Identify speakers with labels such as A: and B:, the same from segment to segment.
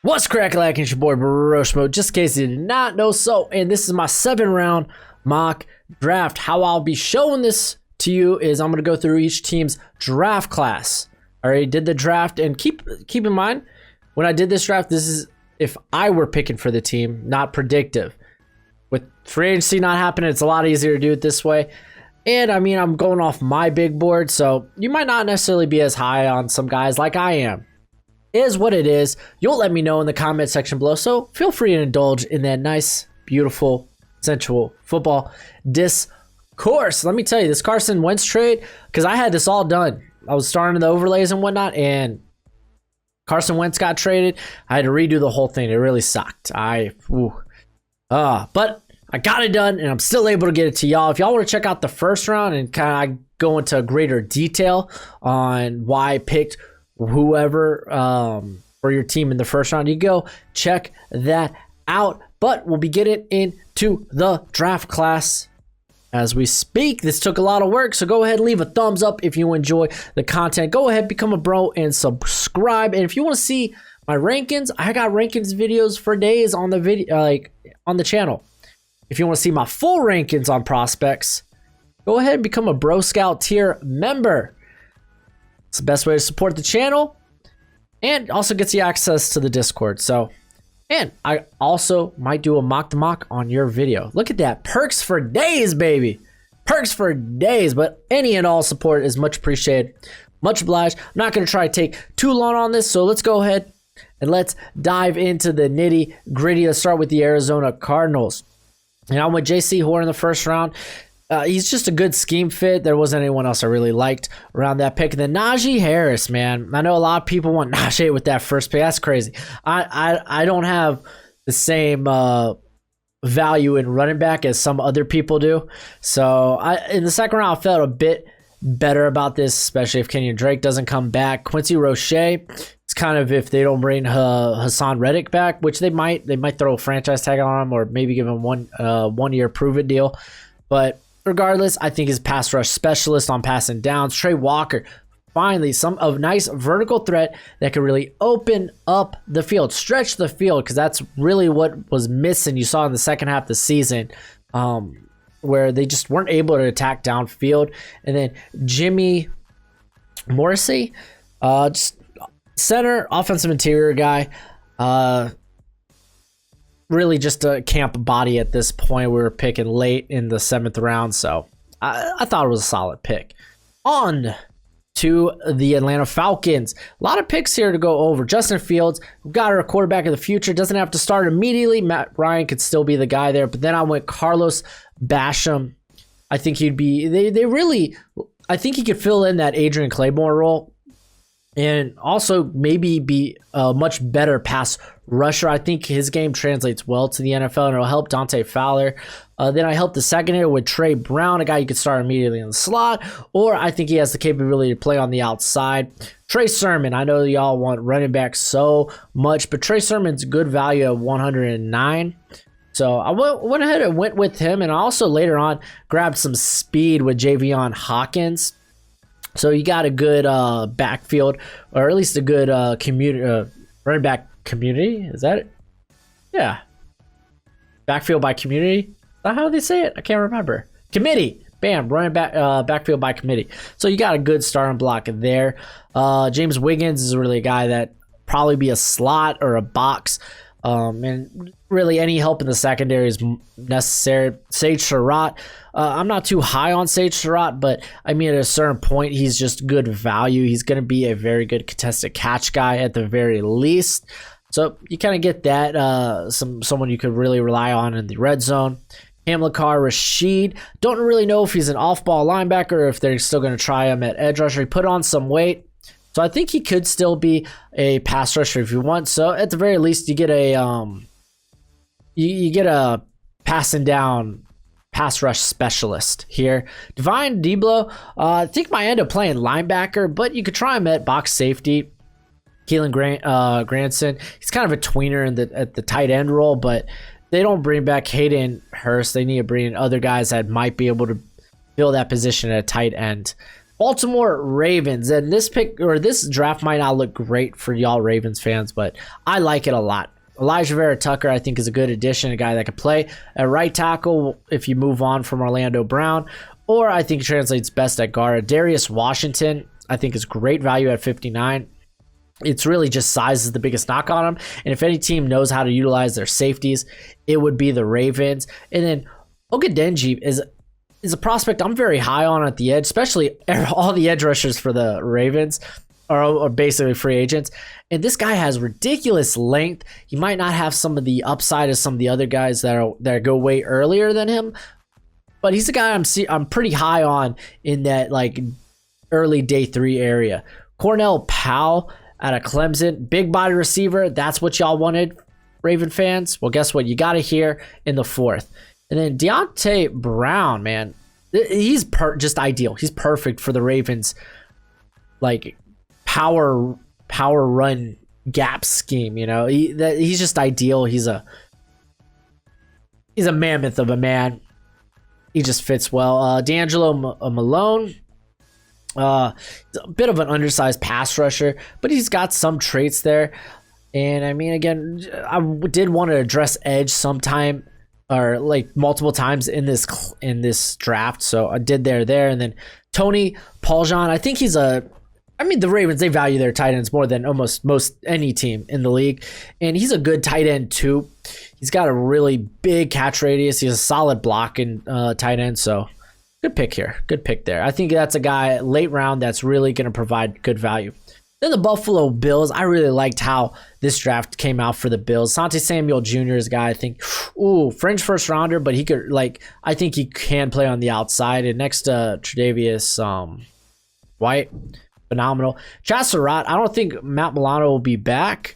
A: What's crack-a-lack? It's your boy Broshmo. Just in case you did not know, and this is my 7-round mock draft. How I'll be showing this to you is I'm going to go through each team's draft class. I already did the draft, and keep in mind, when I did this draft, this is if I were picking for the team, not predictive. With free agency not happening, it's a lot easier to do it this way. And I mean, I'm going off my big board, so you might not necessarily be as high on some guys like I am. Is what it is. You'll let me know in the comment section below, so feel free to indulge in that nice, beautiful, sensual football discourse. Let me tell you, this Carson Wentz trade, because I had this all done. I was starting the overlays and whatnot, and Carson Wentz got traded. I had to redo the whole thing. It really sucked. But I got it done, and I'm still able to get it to y'all. If y'all want to check out the first round and kind of go into greater detail on why I picked whoever for your team in the first round, you go check that out. But we'll be getting into the draft class as we speak. This took a lot of work, so go ahead and leave a thumbs up if you enjoy the content. Go ahead, become a bro, and subscribe. And if you want to see my rankings, I got rankings videos for days on the video, on the channel. If you want to see my full rankings on prospects, go ahead and become a Bro Scout tier member. It's the best way to support the channel, and also gets you access to the Discord. And I also might do a mock to mock on your video. Look at that. Perks for days, baby. Perks for days. But any and all support is much appreciated. Much obliged. I'm not going to try to take too long on this, so let's go ahead and let's dive into the nitty gritty. Let's start with the Arizona Cardinals. And I'm with J.C. Horn in the first round. He's just a good scheme fit. There wasn't anyone else I really liked around that pick. And then Najee Harris, man. I know a lot of people want Najee with that first pick. That's crazy. I don't have the same value in running back as some other people do. So in the second round, I felt a bit better about this, especially if Kenyon Drake doesn't come back. Quincy Roche, it's kind of if they don't bring Hassan Reddick back, which they might throw a franchise tag on him or maybe give him one year prove-it deal. But regardless, I think his pass rush specialist on passing downs. Trey Walker, finally, some of nice vertical threat that could really open up the field, stretch the field, because that's really what was missing. You saw in the second half of the season, where they just weren't able to attack downfield. And then Jimmy Morrissey, just center, offensive interior guy. Really just a camp body at this point. We were picking late in the 7th round, so I thought it was a solid pick. On to the Atlanta Falcons. A lot of picks here to go over. Justin Fields, we've got our quarterback of the future. Doesn't have to start immediately. Matt Ryan could still be the guy there, but then I went Carlos Basham. I think he'd be, I think he could fill in that Adrian Claymore role. And also maybe be a much better pass rusher. I think his game translates well to the NFL, and it'll help Dante Fowler. Then I helped the secondary with Trey Brown, a guy you could start immediately in the slot, or I think he has the capability to play on the outside. Trey Sermon, I know y'all want running back so much, but Trey Sermon's good value at 109. So I went ahead and went with him, and I also later on grabbed some speed with Javion Hawkins. So you got a good backfield, or at least a good running back community. Is that it? Yeah. Backfield by community? Is that how they say it? I can't remember. Committee. Bam. Running back backfield by committee. So you got a good starting block there. James Wiggins is really a guy that probably be a slot or a box. And really any help in the secondary is necessary. Sage Surratt, I'm not too high on Sage Surratt, but I mean at a certain point he's just good value. He's going to be a very good contested catch guy at the very least. So you kind of get that someone you could really rely on in the red zone. Hamilcar Rashed, don't really know if he's an off-ball linebacker or if they're still going to try him at edge rusher. He put on some weight. So I think he could still be a pass rusher if you want. So at the very least, you get a you get a passing down pass rush specialist here. Divine Deablo, I think might end up playing linebacker, but you could try him at box safety. Keelan Granson, he's kind of a tweener at the tight end role, but they don't bring back Hayden Hurst. They need to bring in other guys that might be able to fill that position at tight end. Baltimore Ravens. And this pick or this draft might not look great for y'all Ravens fans, but I like it a lot. Elijah Vera Tucker, I think, is a good addition, a guy that could play at right tackle if you move on from Orlando Brown, or I think it translates best at guard. Darius Washington, I think, is great value at 59. It's really just size is the biggest knock on him. And if any team knows how to utilize their safeties, it would be the Ravens. And then Ogundeji is a prospect I'm very high on at the edge, especially all the edge rushers for the Ravens are basically free agents. And this guy has ridiculous length. He might not have some of the upside as some of the other guys that go way earlier than him, but he's a guy I'm pretty high on in that like early day 3 area. Cornell Powell out of Clemson, big body receiver. That's what y'all wanted, Raven fans. Well, guess what? You got it here in the 4th. And then Deontay Brown, man, he's just ideal. He's perfect for the Ravens, like power run gap scheme. You know, he's just ideal. He's a mammoth of a man. He just fits well. D'Angelo Malone, a bit of an undersized pass rusher, but he's got some traits there. And I mean, again, I did want to address edge sometime, or like multiple times in this draft, so I did there. And then Tony Pauljon, I think the Ravens, they value their tight ends more than almost any team in the league, and he's a good tight end too. He's got a really big catch radius. He's a solid blocking tight end, so good pick here. Good pick there. I think that's a guy late round that's really going to provide good value. Then the Buffalo Bills, I really liked how this draft came out for the Bills. Sante Samuel Jr. is a guy I think, fringe first rounder, but he could I think he can play on the outside. And next to Tre'Davious White, phenomenal. Chaz Surratt, I don't think Matt Milano will be back.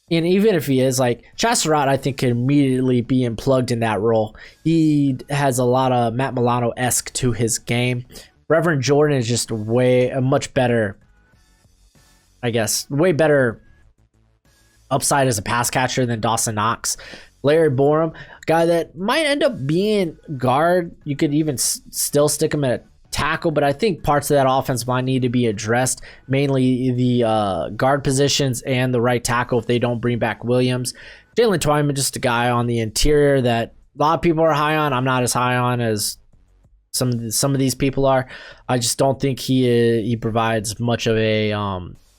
A: And even if he is, Chaz Surratt, I think can immediately be plugged in that role. He has a lot of Matt Milano-esque to his game. Reverend Jordan is just a much better, I guess, way better upside as a pass catcher than Dawson Knox. Larry Borum, guy that might end up being guard. You could even still stick him at tackle, but I think parts of that offense might need to be addressed, mainly the guard positions and the right tackle if they don't bring back Williams. Jalen Twyman, just a guy on the interior that a lot of people are high on. I'm not as high on as some of these people are. I just don't think he provides much of a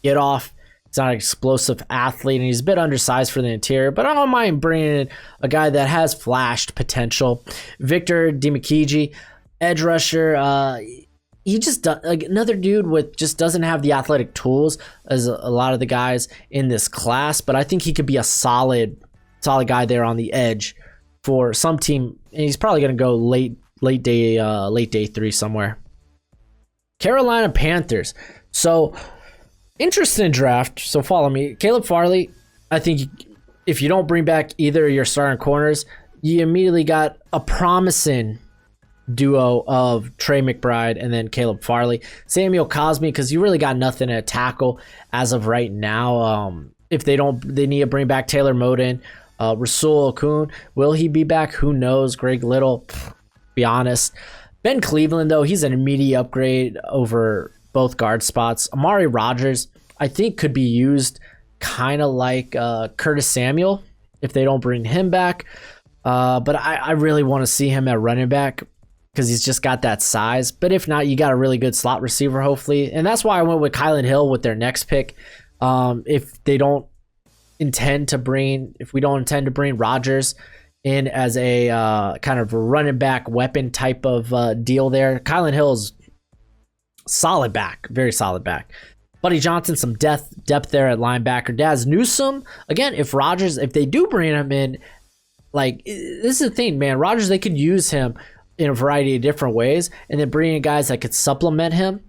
A: get off. He's not an explosive athlete, and he's a bit undersized for the interior, but I don't mind bringing in a guy that has flashed potential. Victor Dimukeje, edge rusher. He just another dude with just doesn't have the athletic tools as a lot of the guys in this class, but I think he could be a solid guy there on the edge for some team, and he's probably going to go late day 3 somewhere. Carolina Panthers. So interesting draft. So follow me. Caleb Farley, I think if you don't bring back either of your starting corners, you immediately got a promising duo of Trey McBride and then Caleb Farley. Samuel Cosme, because you really got nothing at tackle as of right now. If they need to bring back Taylor Moden. Rasul Okun, will he be back? Who knows? Greg Little, be honest. Ben Cleveland, though, he's an immediate upgrade over both guard spots. Amari Rodgers, I think, could be used kind of like Curtis Samuel if they don't bring him back. But I really want to see him at running back because he's just got that size. But if not, you got a really good slot receiver, hopefully. And that's why I went with Kylan Hill with their next pick. If we don't intend to bring Rodgers in as a kind of running back weapon type of deal there, Kylan Hill's solid back, very solid back. Buddy Johnson, some depth there at linebacker. Daz Newsome, again, if they do bring him in, this is the thing, man. Rodgers, they could use him in a variety of different ways, and then bring in guys that could supplement him.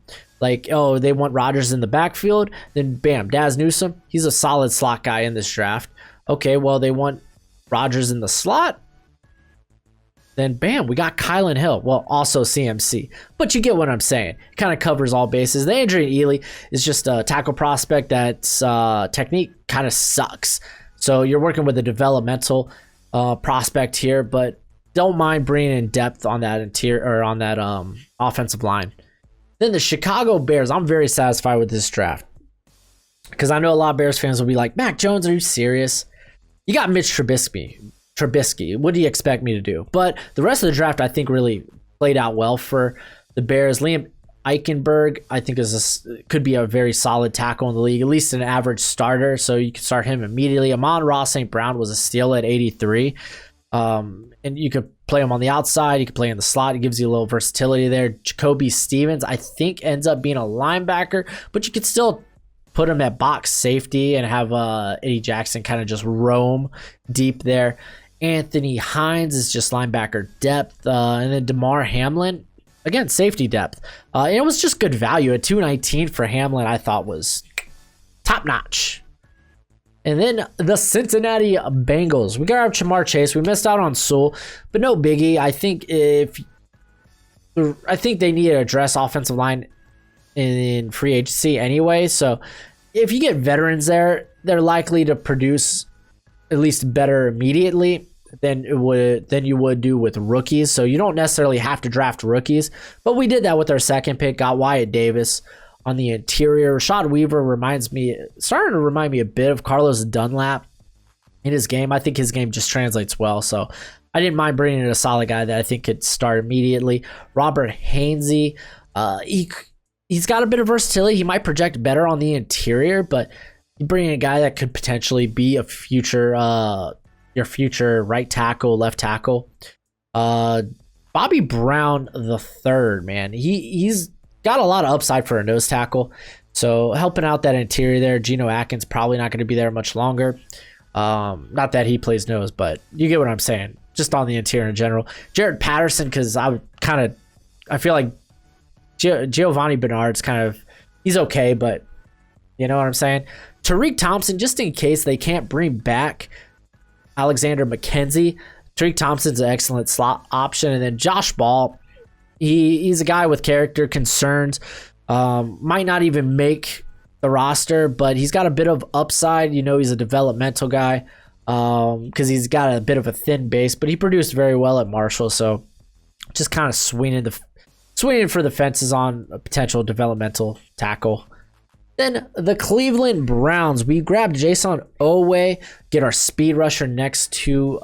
A: They want Rodgers in the backfield, then bam, Daz Newsome, he's a solid slot guy in this draft. Okay, well, they want Rodgers in the slot, then bam, we got Kylan Hill. Well, also CMC. But you get what I'm saying. Kind of covers all bases. The Adrian Ely is just a tackle prospect that's technique kind of sucks. So you're working with a developmental prospect here, but don't mind bringing in depth on that interior or on that offensive line. Then the Chicago Bears. I'm very satisfied with this draft because I know a lot of Bears fans will be like, Mac Jones, are you serious? You got Mitch Trubisky. What do you expect me to do? But the rest of the draft, I think, really played out well for the Bears. Liam Eichenberg, I think, could be a very solid tackle in the league, at least an average starter, so you can start him immediately. Amon-Ra St. Brown was a steal at 83. And you could play him on the outside. You could play in the slot. It gives you a little versatility there. Jacoby Stevens, I think, ends up being a linebacker, but you could still put him at box safety and have Eddie Jackson kind of just roam deep there. Anthony Hines is just linebacker depth. And then DeMar Hamlin, again, safety depth. And it was just good value. At $219 for Hamlin, I thought was top notch. And then the Cincinnati Bengals. We got Jamar Chase. We missed out on Sewell, but no biggie. I think they need to address offensive line in free agency anyway. So if you get veterans there, they're likely to produce at least better immediately than you would do with rookies. So you don't necessarily have to draft rookies, but we did that with our second pick. Got Wyatt Davis on the interior. Rashad Weaver starting to remind me a bit of Carlos Dunlap in his game. I think his game just translates well, so I didn't mind bringing in a solid guy that I think could start immediately. Robert Hainsey, he's got a bit of versatility. He might project better on the interior, but you bring in a guy that could potentially be a your future right tackle, left tackle. Bobby Brown the third, man, he's got a lot of upside for a nose tackle. So helping out that interior there. Geno Atkins probably not going to be there much longer. Not that he plays nose, but you get what I'm saying. Just on the interior in general. Jared Patterson, because I feel like Giovanni Bernard's he's okay, but you know what I'm saying? Tariq Thompson, just in case they can't bring back Alexander McKenzie, Tariq Thompson's an excellent slot option. And then Josh Ball, he's a guy with character concerns. Might not even make the roster, but he's got a bit of upside. He's a developmental guy because he's got a bit of a thin base, but he produced very well at Marshall. So just kind of swinging for the fences on a potential developmental tackle. Then the Cleveland Browns, we grabbed Jason Owe, get our speed rusher next to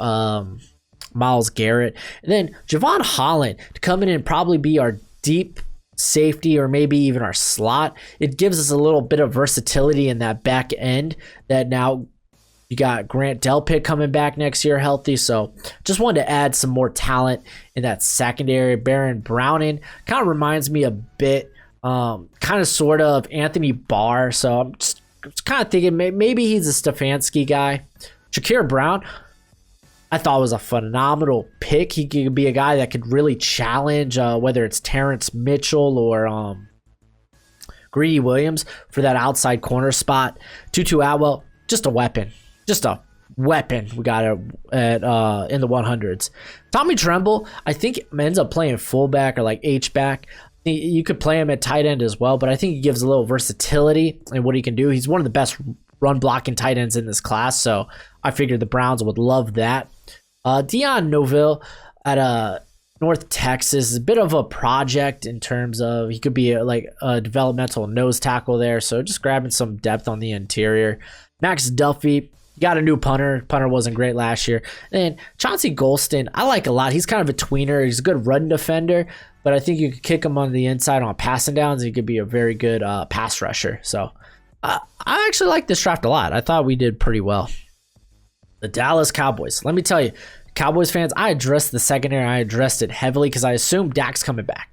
A: Myles Garrett. And then Javon Holland to come in and probably be our deep safety or maybe even our slot. It gives us a little bit of versatility in that back end that now you got Grant Delpit coming back next year healthy. So just wanted to add some more talent in that secondary. Baron Browning kind of reminds me a bit, sort of Anthony Barr. So I'm just kind of thinking maybe he's a Stefanski guy. Shakir Brown, I thought was a phenomenal pick. He could be a guy that could really challenge whether it's Terrence Mitchell or Greedy Williams for that outside corner spot. Tutu Atwell, just a weapon. We got it at in the 100s. Tommy Tremble, I think ends up playing fullback or like H-back. You could play him at tight end as well, but I think he gives a little versatility in what he can do. He's one of the best run blocking tight ends in this class, so I figured the Browns would love that. Dion Noville at North Texas is a bit of a project in terms of he could be a developmental nose tackle there, so just grabbing some depth on the interior. Max Duffy, got a new punter. Punter wasn't great last year. And Chauncey Golston, I like a lot. He's kind of a tweener. He's a good run defender, but I think you could kick him on the inside on passing downs. He could be a very good pass rusher. So I actually like this draft a lot. I thought we did pretty well. The Dallas Cowboys. Let me tell you, Cowboys fans, I addressed the secondary. I addressed it heavily because I assumed Dak's coming back.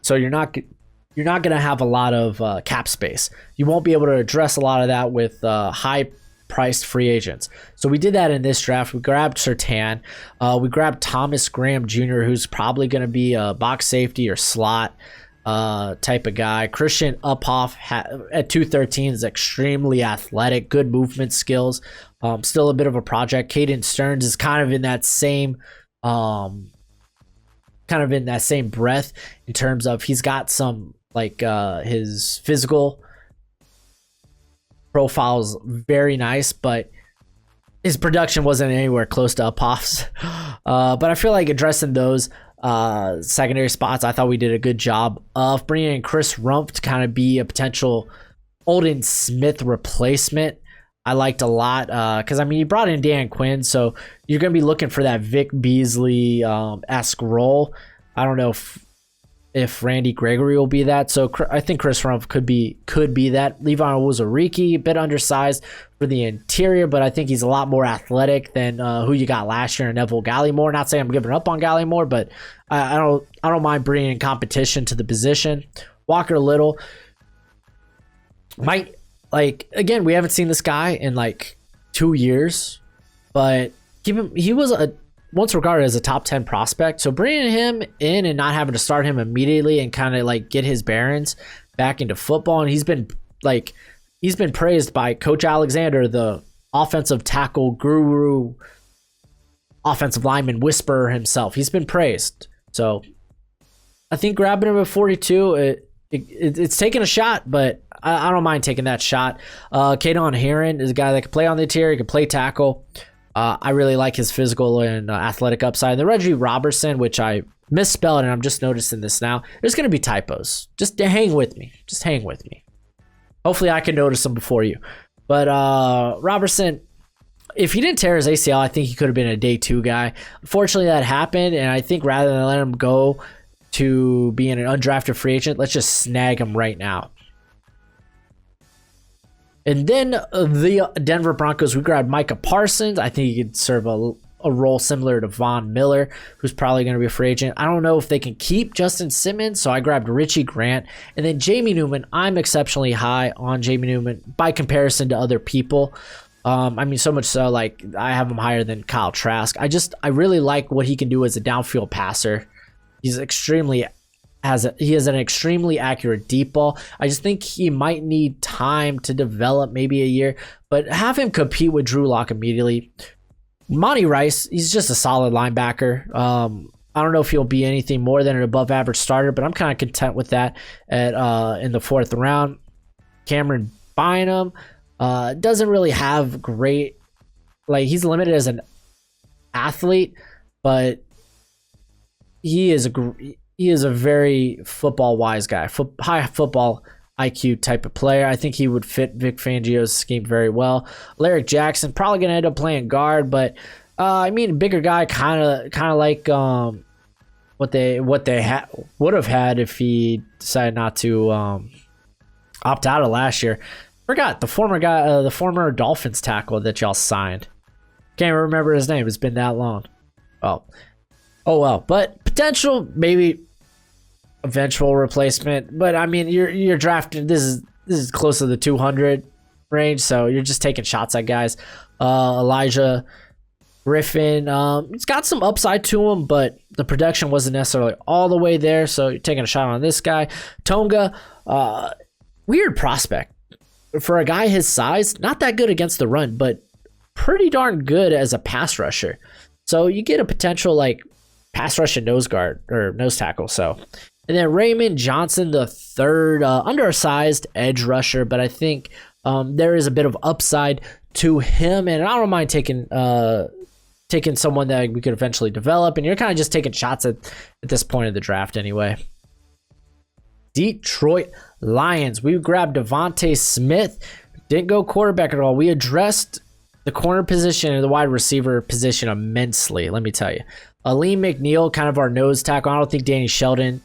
A: So you're not going to have a lot of cap space. You won't be able to address a lot of that with high-priced free agents. So we did that in this draft. We grabbed Surtain. We grabbed Thomas Graham Jr., who's probably going to be a box safety or slot type of guy. Christian Uphoff at 213 is extremely athletic, good movement skills. Still a bit of a project. Caden Stearns is kind of in that same breath in terms of he's got some his physical profile's very nice, but his production wasn't anywhere close to Uphoff's. But I feel like addressing those secondary spots. I thought we did a good job of bringing in Chris Rumpf to kind of be a potential Aldon Smith replacement. I liked a lot because, I mean, you brought in Dan Quinn, so you're going to be looking for that Vic Beasley-esque role. I don't know if Randy Gregory will be that, so I think Chris Rumpf could be that. Levon Wuzariki, a bit undersized for the interior, but I think he's a lot more athletic than who you got last year in Neville Gallimore. Not saying I'm giving up on Gallimore, but I don't mind bringing competition to the position. Walker Little might, like, again, we haven't seen this guy in like 2 years, but he was once regarded as a top 10 prospect. So bringing him in and not having to start him immediately and kind of like get his bearings back into football. And he's been praised by Coach Alexander, the offensive tackle guru, offensive lineman whisperer himself. He's been praised. So I think grabbing him at 42, it's taking a shot, but I don't mind taking that shot. Kadon Heron is a guy that can play on the interior, can play tackle. I really like his physical and athletic upside. And the Reggie Robertson, which I misspelled, and I'm just noticing this now. There's going to be typos. Just hang with me. Just hang with me. Hopefully I can notice them before you. But Robertson, if he didn't tear his ACL, I think he could have been a day 2 guy. Unfortunately, that happened, and I think rather than let him go to being an undrafted free agent, let's just snag him right now. And then the Denver Broncos, we grabbed Micah Parsons. I think he could serve a role similar to Von Miller, who's probably going to be a free agent. I don't know if they can keep Justin Simmons, so I grabbed Richie Grant. And then Jamie Newman, I'm exceptionally high on Jamie Newman by comparison to other people. I mean, so much so, like, I have him higher than Kyle Trask. I really like what he can do as a downfield passer. He's he has an extremely accurate deep ball. I just think he might need time to develop, maybe a year, but have him compete with Drew Lock immediately. Monty Rice, he's just a solid linebacker. I don't know if he'll be anything more than an above average starter, but I'm kind of content with that in the 4th round. Cameron Bynum doesn't really have great, like, he's limited as an athlete, but he is a very football-wise guy, high football IQ type of player. I think he would fit Vic Fangio's scheme very well. Larry Jackson, probably going to end up playing guard, but I mean, bigger guy, kind of like what they would have had if he decided not to opt out of last year. Forgot the former Dolphins tackle that y'all signed. Can't remember his name. It's been that long. Oh well, but potential maybe eventual replacement. But I mean, you're drafting. This is close to the 200 range, so you're just taking shots at guys. Elijah Griffin, it's got some upside to him, but the production wasn't necessarily all the way there. So you're taking a shot on this guy. Tonga, weird prospect for a guy his size. Not that good against the run, but pretty darn good as a pass rusher. So you get a potential like pass rush and nose guard or nose tackle. So, and then Raymond Johnson, the third undersized edge rusher, but I think there is a bit of upside to him, and I don't mind taking someone that we could eventually develop. And you're kind of just taking shots at this point of the draft anyway. Detroit Lions, we grabbed Devontae Smith. Didn't go quarterback at all. We addressed the corner position and the wide receiver position immensely, let me tell you. Aleem McNeil, kind of our nose tackle. I don't think Danny Sheldon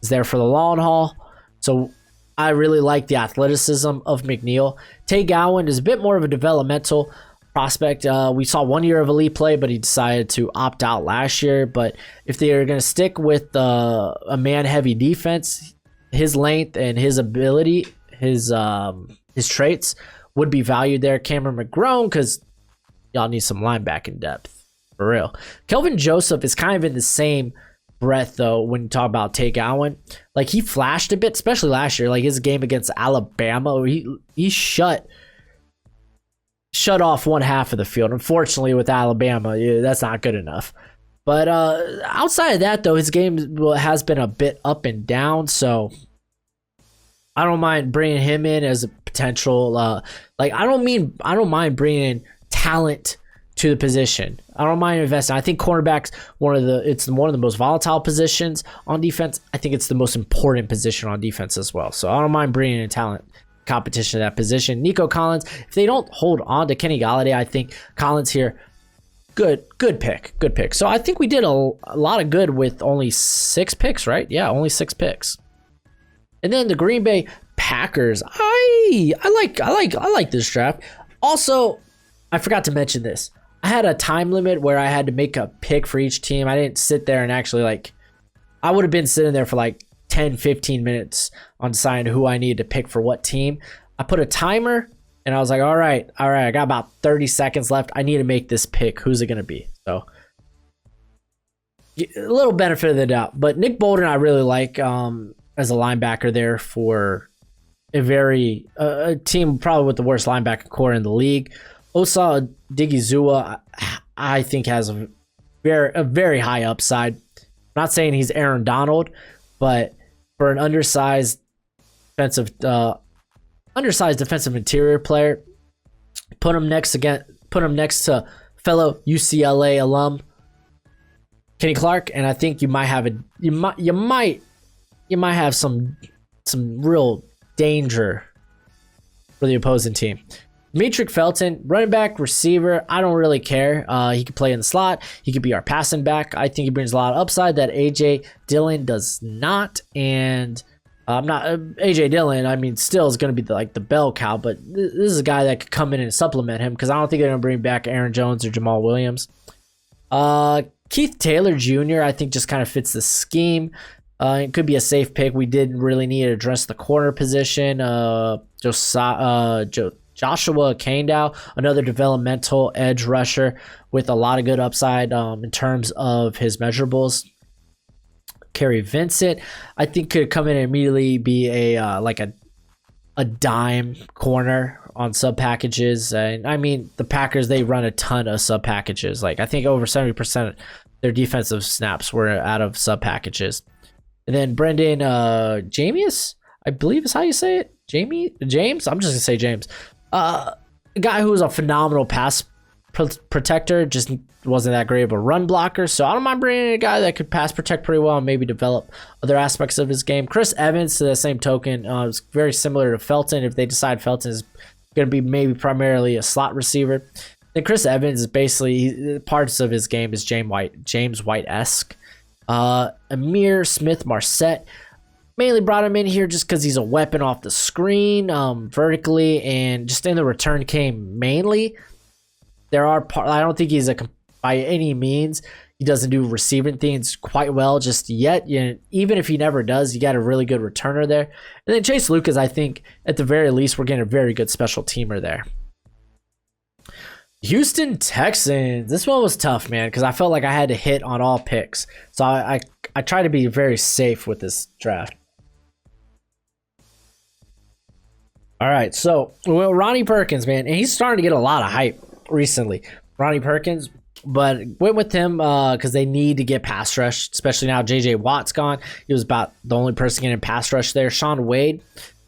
A: is there for the long haul. So I really like the athleticism of McNeil. Tay Gowan is a bit more of a developmental prospect. We saw 1 year of elite play, but he decided to opt out last year. But if they are going to stick with a man-heavy defense, his length and his ability, his traits would be valued there. Cameron McGrone, because y'all need some linebacking depth. For real. Kelvin Joseph is kind of in the same breath, though, when you talk about Tay Gowan. Like, he flashed a bit, especially last year. Like, his game against Alabama, where he shut off one half of the field. Unfortunately, with Alabama, that's not good enough. But outside of that, though, his game has been a bit up and down, so I don't mind bringing him in as a potential. I don't mind bringing in talent to the position. I don't mind investing. I think cornerback's one of the most volatile positions on defense. I think it's the most important position on defense as well. So I don't mind bringing in talent competition to that position. Nico Collins, if they don't hold on to Kenny Golladay, I think Collins here, good pick. So I think we did a lot of good with only 6 picks, right? Yeah, only 6 picks. And then the Green Bay Packers. I like this draft. Also, I forgot to mention this. I had a time limit where I had to make a pick for each team. I didn't sit there and actually I would have been sitting there for 10, 15 minutes on deciding who I needed to pick for what team. I put a timer and I was like, all right, I got about 30 seconds left. I need to make this pick. Who's it going to be? So a little benefit of the doubt, but Nick Bolton, I really like as a linebacker there for a team probably with the worst linebacker core in the league. Osa Digizua, I think, has a very high upside. I'm not saying he's Aaron Donald, but for an undersized defensive interior player, put him next to fellow UCLA alum Kenny Clark, and I think you might have some real danger for the opposing team. Demetric Felton, running back, receiver, I don't really care. He could play in the slot. He could be our passing back. I think he brings a lot of upside that A.J. Dillon does not. And I'm not A.J. Dillon, still is going to be the bell cow, but this is a guy that could come in and supplement him because I don't think they're going to bring back Aaron Jones or Jamal Williams. Keith Taylor Jr., I think, just kind of fits the scheme. It could be a safe pick. We didn't really need to address the corner position. Joshua Kandow, another developmental edge rusher with a lot of good upside in terms of his measurables. Kerry Vincent, I think, could come in and immediately be a dime corner on sub packages. And the Packers, they run a ton of sub packages. I think over 70% of their defensive snaps were out of sub packages. And then Brendan Jamius, I believe is how you say it. James? I'm just going to say James. A guy who was a phenomenal pass protector, just wasn't that great of a run blocker. So I don't mind bringing in a guy that could pass protect pretty well and maybe develop other aspects of his game. Chris Evans, to the same token, is very similar to Felton. If they decide Felton is going to be maybe primarily a slot receiver, then Chris Evans is basically parts of his game is James White-esque. Amir Smith-Marset, mainly brought him in here just because he's a weapon off the screen, vertically, and just in the return game mainly. I don't think he's by any means, he doesn't do receiving things quite well just yet. Even if he never does, you got a really good returner there. And then Chase Lucas, I think, at the very least, we're getting a very good special teamer there. Houston Texans. This one was tough, man, because I felt like I had to hit on all picks. So I try to be very safe with this draft. All right, so Ronnie Perkins, man, and he's starting to get a lot of hype recently. Ronnie Perkins, but went with him because they need to get pass rush, especially now J.J. Watt's gone. He was about the only person getting pass rush there. Sean Wade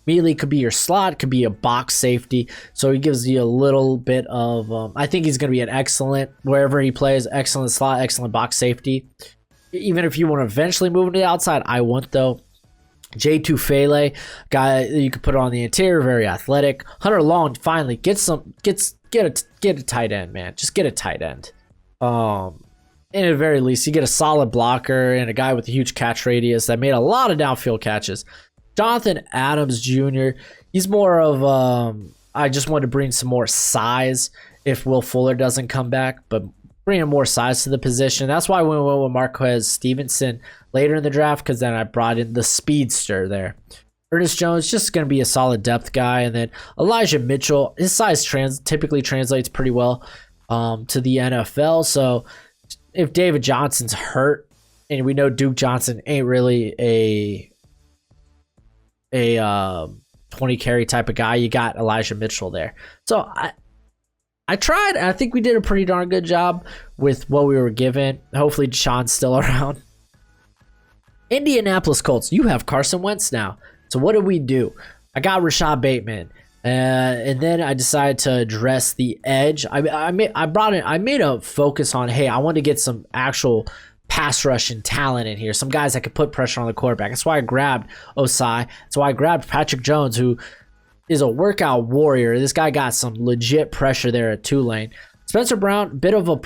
A: immediately could be your slot, could be a box safety, so he gives you a little bit of I think he's going to be an excellent, wherever he plays, excellent slot, excellent box safety. Even if you want to eventually move him to the outside, I wouldn't, though. Jay Tufele, guy you could put on the interior, very athletic. Hunter Long finally get a tight end, man. Just get a tight end. In the very least, you get a solid blocker and a guy with a huge catch radius that made a lot of downfield catches. Jonathan Adams Jr., he's more of I just wanted to bring some more size if Will Fuller doesn't come back, but bringing more size to the position. That's why we went with Marquez Stevenson later in the draft, because then I brought in the speedster there. Ernest Jones, just going to be a solid depth guy. And then Elijah Mitchell, his size typically translates pretty well to the NFL. So if David Johnson's hurt, and we know Duke Johnson ain't really a 20 carry type of guy, you got Elijah Mitchell there. So I tried. I think we did a pretty darn good job with what we were given. Hopefully Deshaun's still around. Indianapolis Colts, you have Carson Wentz now. So what did we do? I got Rashad Bateman. And then I decided to address the edge. I made a focus on, hey, I want to get some actual pass rushing talent in here, some guys that could put pressure on the quarterback. That's why I grabbed Osai. That's why I grabbed Patrick Jones, who is a workout warrior. This guy got some legit pressure there at Tulane. Spencer Brown, bit of a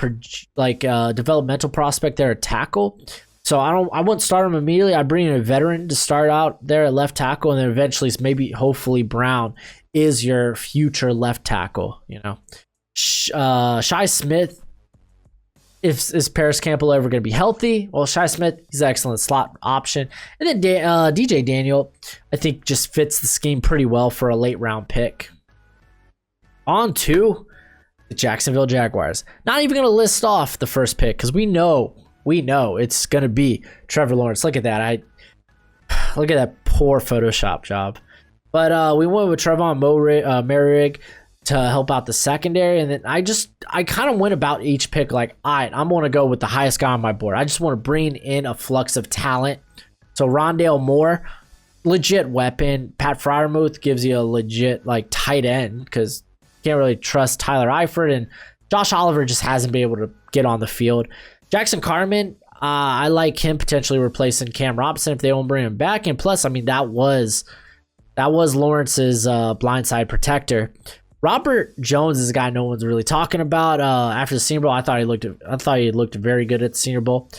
A: developmental prospect there at tackle. So I wouldn't start him immediately. I'd bring in a veteran to start out there at left tackle, and then eventually, hopefully Brown is your future left tackle. Shi Smith, is Paris Campbell ever going to be healthy? Well, Shi Smith, he's an excellent slot option. And then DJ Daniel, I think just fits the scheme pretty well for a late round pick. On to the Jacksonville Jaguars. Not even going to list off the first pick because we know it's going to be Trevor Lawrence. Look at that. Look at that poor Photoshop job. But we went with Trevon Merrick to help out the secondary. And then I kind of went about each pick like, all right, I'm going to go with the highest guy on my board. I just want to bring in a flux of talent. So Rondale Moore, legit weapon. Pat Freiermuth gives you a legit tight end because you can't really trust Tyler Eifert. And Josh Oliver just hasn't been able to get on the field. Jackson Carman, I like him potentially replacing Cam Robinson if they don't bring him back. And plus, that was Lawrence's blindside protector. Robert Jones is a guy no one's really talking about. After the Senior Bowl, I thought he looked very good at the Senior Bowl.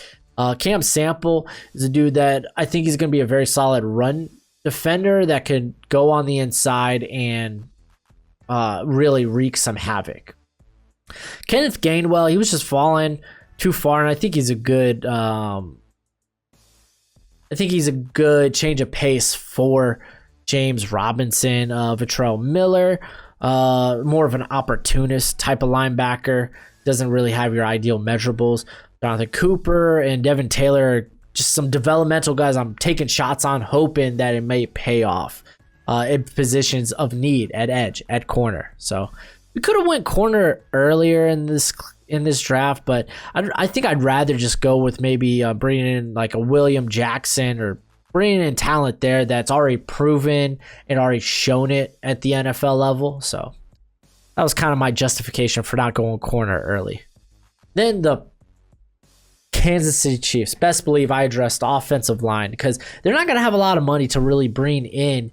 A: Cam Sample is a dude that I think he's going to be a very solid run defender that could go on the inside and really wreak some havoc. Kenneth Gainwell, he was just falling too far, and I think he's a good change of pace for James Robinson. Vitrell Miller, more of an opportunist type of linebacker, doesn't really have your ideal measurables. Jonathan Cooper and Devin Taylor are just some developmental guys I'm taking shots on, hoping that it may pay off in positions of need at edge, at corner. So we could have went corner earlier in this draft, but I think I'd rather just go with maybe bringing in like a William Jackson or bringing in talent there that's already proven and already shown it at the NFL level. So that was kind of my justification for not going corner early. Then the Kansas City Chiefs. Best believe I addressed offensive line because they're not going to have a lot of money to really bring in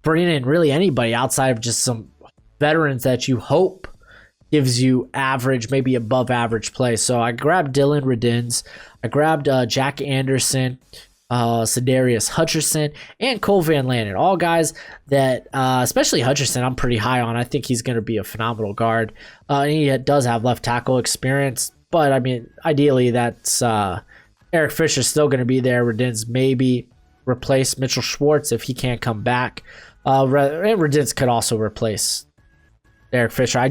A: really anybody outside of just some veterans that you hope gives you average, maybe above average play. So I grabbed Dylan Redins. I grabbed Jack Anderson, Sedarius Hutcherson, and Cole Van Lannon. All guys that, especially Hutcherson, I'm pretty high on. I think he's going to be a phenomenal guard. And he does have left tackle experience. But, ideally, that's Eric Fisher's still going to be there. Redins maybe replace Mitchell Schwartz if he can't come back. And Redins could also replace Eric Fisher. I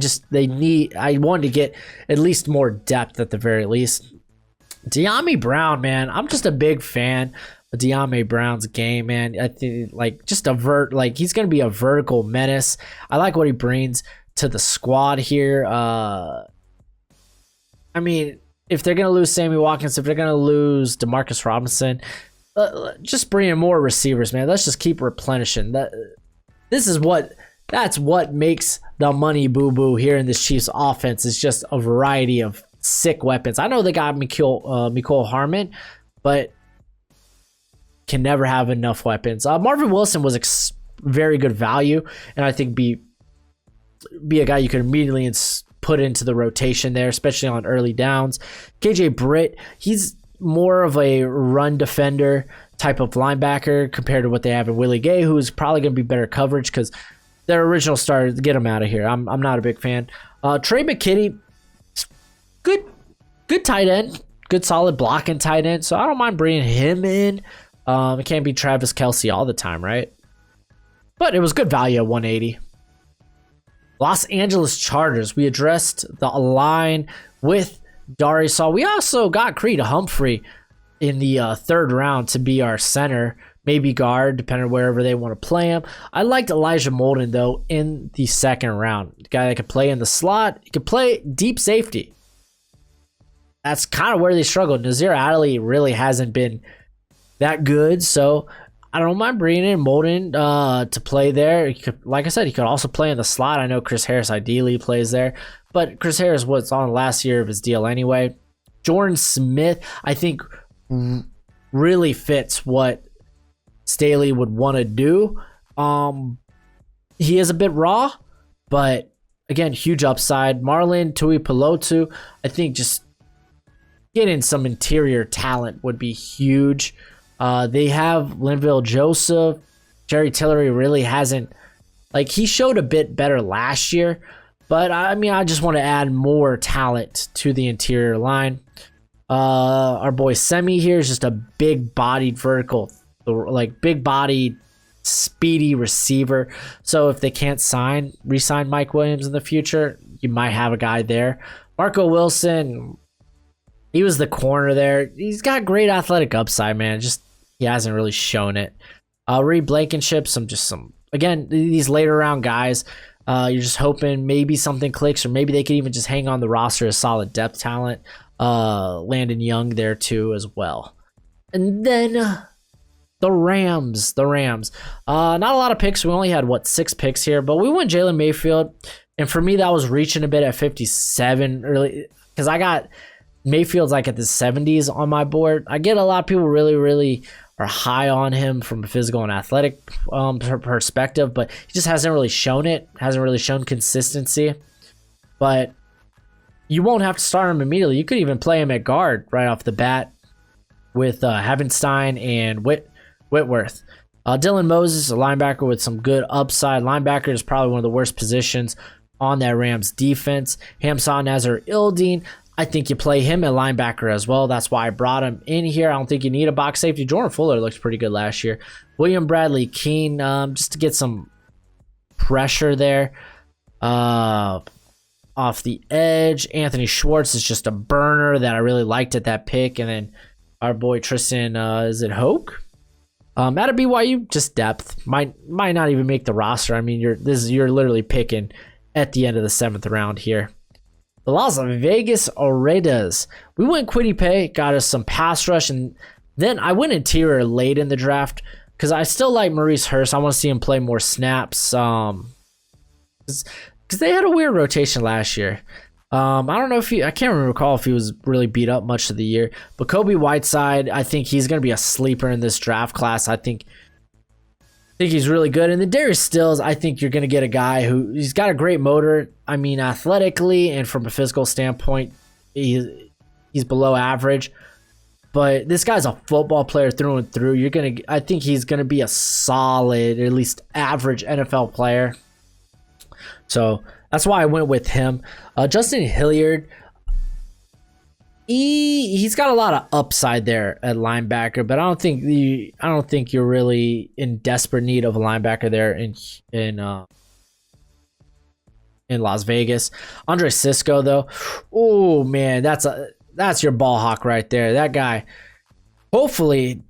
A: wanted to get at least more depth at the very least. De'Ami Brown, man, I'm just a big fan of De'Ami Brown's game, man. I think he's going to be a vertical menace. I like what he brings to the squad here. If they're going to lose Sammy Watkins, if they're going to lose Demarcus Robinson, just bring in more receivers, man. Let's just keep replenishing. That's what makes the money boo-boo here in this Chiefs offense is just a variety of sick weapons. I know they got Mecole Hardman, but can never have enough weapons. Marvin Wilson was very good value, and I think be a guy you could immediately put into the rotation there, especially on early downs. KJ Britt, he's more of a run defender type of linebacker compared to what they have in Willie Gay, who is probably going to be better coverage because their original starter, get him out of here. I'm not a big fan. Trey McKitty, good tight end, good solid blocking tight end. So I don't mind bringing him in. It can't be Travis Kelce all the time, right? But it was good value at 180. Los Angeles Chargers. We addressed the line with Darius Saul. We also got Creed Humphrey in the third round to be our center. Maybe guard, depending on wherever they want to play him. I liked Elijah Molden, though, in the second round. The guy that could play in the slot. He could play deep safety. That's kind of where they struggled. Nazir Adderley really hasn't been that good, so I don't mind bringing in Molden to play there. He could, like I said, he could also play in the slot. I know Chris Harris ideally plays there, but Chris Harris was on last year of his deal anyway. Jordan Smith, I think, really fits what Staley would want to do. He is a bit raw, but again, huge upside. Marlon Tuipulotu, I think just getting some interior talent would be huge. They have Linville Joseph. Jerry Tillery really hasn't, like, he showed a bit better last year, but I mean, I just want to add more talent to the interior line. Our boy Semi here is just a big-bodied vertical, like big-bodied, speedy receiver. So if they can't re-sign Mike Williams in the future, you might have a guy there. Marco Wilson, he was the corner there. He's got great athletic upside, man. Just he hasn't really shown it. Reed Blankenship, again, these later round guys. You're just hoping maybe something clicks, or maybe they could even just hang on the roster as solid depth talent. Landon Young there too as well. And then the Rams. Not a lot of picks. We only had 6 picks here, but we went Jalen Mayfield, and for me that was reaching a bit at 57 early, because I got Mayfield's like at the 70s on my board. I get a lot of people really are high on him from a physical and athletic perspective, but he just hasn't really shown it. Hasn't really shown consistency. But you won't have to start him immediately. You could even play him at guard right off the bat with Havenstein and Whitworth. Dylan Moses, a linebacker with some good upside. Linebacker is probably one of the worst positions on that Rams defense. Hamza Nazar-Ildeen, I think you play him at linebacker as well. That's why I brought him in here. I don't think you need a box safety. Jordan Fuller looks pretty good last year. William Bradley Keene, just to get some pressure there. Off the edge. Anthony Schwartz is just a burner that I really liked at that pick. And then our boy Tristan, is it Hoke? At a BYU, just depth. Might not even make the roster. I mean, you're literally picking at the end of the 7th round here. The Las Vegas Raiders. We went Kwity Paye, got us some pass rush, and then I went interior late in the draft because I still like Maurice Hurst. I want to see him play more snaps. Because they had a weird rotation last year. I don't know if I can't recall if he was really beat up much of the year. But Kobe Whiteside, I think he's going to be a sleeper in this draft class. I think he's really good. And then Darius Stills, I think you're going to get a guy he's got a great motor. I mean, athletically and from a physical standpoint, he's below average. But this guy's a football player through and through. I think he's going to be a solid, at least average NFL player. So that's why I went with him. Justin Hilliard, he's got a lot of upside there at linebacker, but I don't think you're really in desperate need of a linebacker there in Las Vegas. Andre Sisco though, oh man, that's your ball hawk right there. That guy, hopefully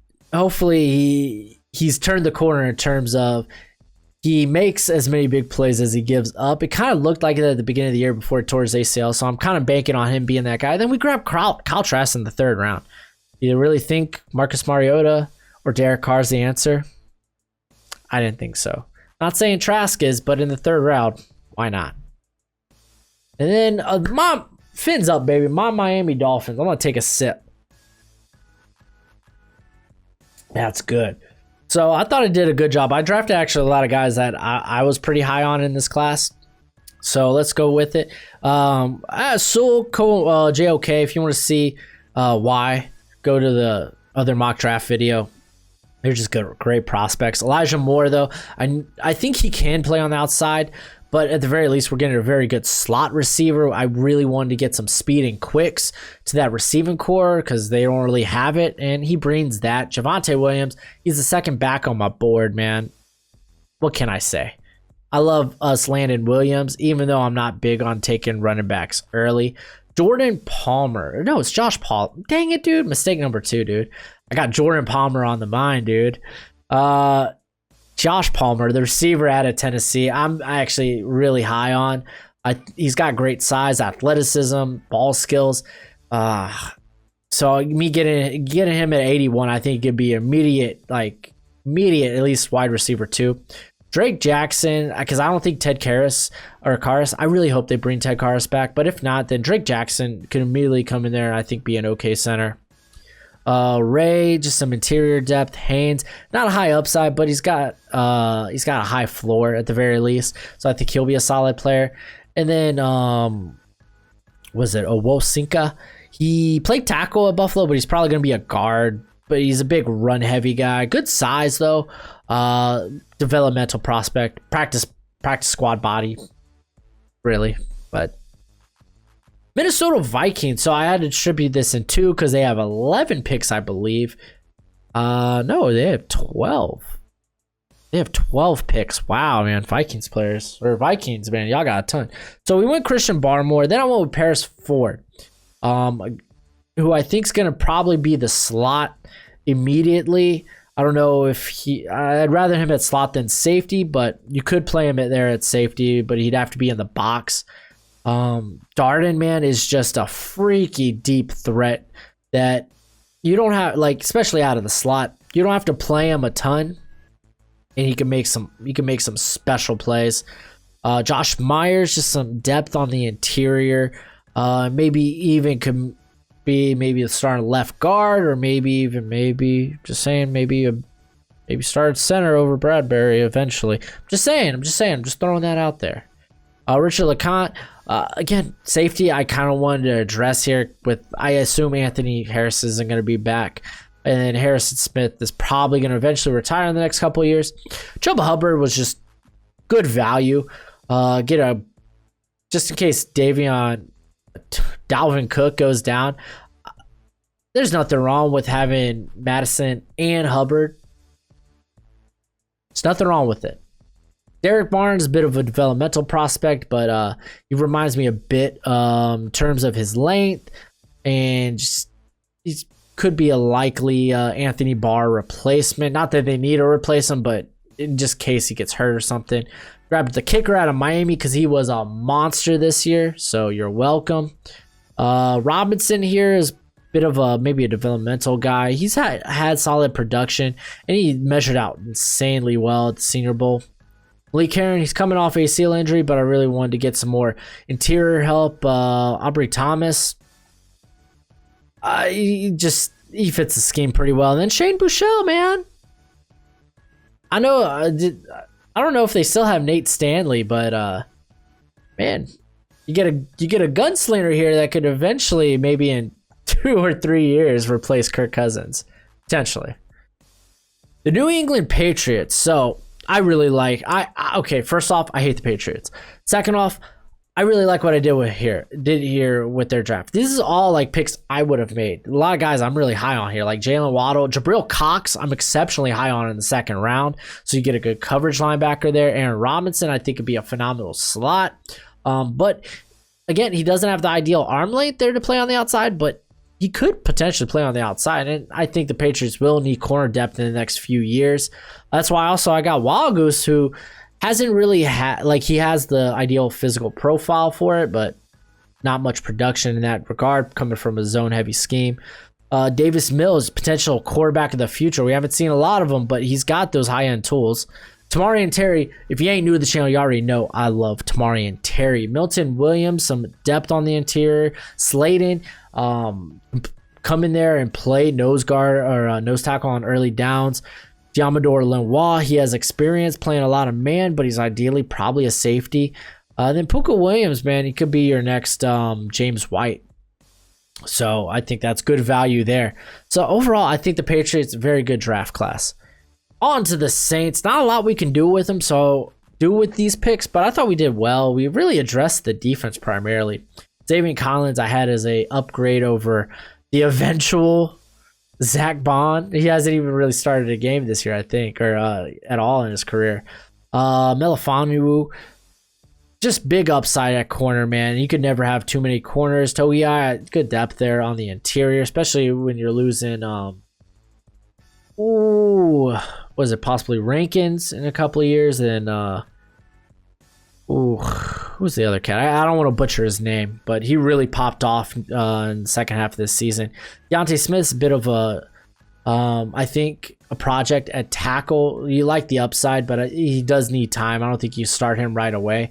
A: he's turned the corner in terms of he makes as many big plays as he gives up. It kind of looked like it at the beginning of the year before he tore his ACL, so I'm kind of banking on him being that guy. Then we grabbed Kyle Trask in the 3rd round. You really think Marcus Mariota or Derek Carr is the answer? I didn't think so. Not saying Trask is, but in the 3rd round, why not? And then, fins up, baby. My Miami Dolphins. I'm going to take a sip. That's good. So I thought I did a good job. I drafted actually a lot of guys that I was pretty high on in this class. So let's go with it. JOK, if you want to see why, go to the other mock draft video. They're just great prospects. Elijah Moore, though, I think he can play on the outside, but at the very least, we're getting a very good slot receiver. I really wanted to get some speed and quicks to that receiving core because they don't really have it, and he brings that. Javonte Williams, he's the second back on my board, man. What can I say? I love us Landon Williams, even though I'm not big on taking running backs early. Jordan Palmer. No, it's Josh Paul. Dang it, dude. Mistake number 2, dude. I got Jordan Palmer on the mind, dude. Josh Palmer, the receiver out of Tennessee, I'm actually really high on. He's got great size, athleticism, ball skills. So me getting him at 81, I think could be immediate immediate, at least wide receiver 2. Drake Jackson, because I don't think Ted Karras, I really hope they bring Ted Karras back. But if not, then Drake Jackson can immediately come in there and I think be an okay center. Ray, just some interior depth. Haynes, not a high upside, but he's got a high floor at the very least. So I think he'll be a solid player. And then, was it Owosinka? He played tackle at Buffalo, but he's probably going to be a guard. But he's a big run-heavy guy. Good size, though. Developmental prospect. Practice squad body. Really. But Minnesota Vikings. So I had to distribute this in 2 because they have 11 picks, I believe. No, they have 12. They have 12 picks. Wow, man. Vikings, man. Y'all got a ton. So we went Christian Barmore. Then I went with Paris Ford. Who I think is going to probably be the slot immediately. I don't know if I'd rather him at slot than safety, but you could play him there at safety, but he'd have to be in the box. Darden, man, is just a freaky deep threat that you don't have, like, especially out of the slot. You don't have to play him a ton, and he can make some special plays. Josh Myers, just some depth on the interior. Maybe even can be the starting left guard, or maybe start center over Bradbury eventually. I'm just throwing that out there. Richard LeCounte, again, safety I kind of wanted to address here with, I assume Anthony Harris isn't going to be back. And then Harrison Smith is probably going to eventually retire in the next couple of years. Chuba Hubbard was just good value. Just in case Dalvin Cook goes down. There's nothing wrong with having Madison and Hubbard. There's nothing wrong with it. Derek Barnes is a bit of a developmental prospect, but he reminds me a bit in terms of his length, and he could be a likely Anthony Barr replacement. Not that they need to replace him, but in just case he gets hurt or something. Grabbed the kicker out of Miami because he was a monster this year, so you're welcome. Robinson here is a bit of maybe a developmental guy. He's had solid production, and he measured out insanely well at the Senior Bowl. Lee Karen, he's coming off ACL injury, but I really wanted to get some more interior help. Aubrey Thomas, he fits the scheme pretty well. And then Shane Buechele, man. I know, I don't know if they still have Nate Stanley, but man, you get a gunslinger here that could eventually, maybe in 2 or 3 years, replace Kirk Cousins, potentially. The New England Patriots. So I really like. Okay, first off, I hate the Patriots. Second off, I really like what I did here with their draft. This is all like picks I would have made. A lot of guys I'm really high on here, like Jalen Waddle, Jabril Cox. I'm exceptionally high on in the second round, so you get a good coverage linebacker there. Aaron Robinson, I think, could be a phenomenal slot. But again, he doesn't have the ideal arm length there to play on the outside, but he could potentially play on the outside, and I think the Patriots will need corner depth in the next few years. That's why also I got Wild Goose, who hasn't really had, like, he has the ideal physical profile for it, but not much production in that regard, coming from a zone-heavy scheme. Davis Mills, potential quarterback of the future. We haven't seen a lot of them, but he's got those high-end tools. Tamari and Terry, if you ain't new to the channel, you already know I love Tamari and Terry. Milton Williams, some depth on the interior. Slayton, come in there and play nose guard or nose tackle on early downs. Diamador Lenoir, he has experience playing a lot of man, but he's ideally probably a safety. Then Puka Williams, man, he could be your next James White. So I think that's good value there. So overall, I think the Patriots, very good draft class. On to the Saints. Not a lot we can do with them, so do with these picks, but I thought we did well. We really addressed the defense primarily. Davian Collins I had as a upgrade over the eventual Zach Bond. He hasn't even really started a game this year, I think, or at all in his career. Melifonwu, just big upside at corner, man. You could never have too many corners. Togiai, good depth there on the interior, especially when you're losing was it possibly Rankins in a couple of years? And who's the other cat? I don't want to butcher his name, but he really popped off in the second half of this season. Deontay Smith's a bit of a I think a project at tackle, you like the upside, but he does need time. I don't think you start him right away.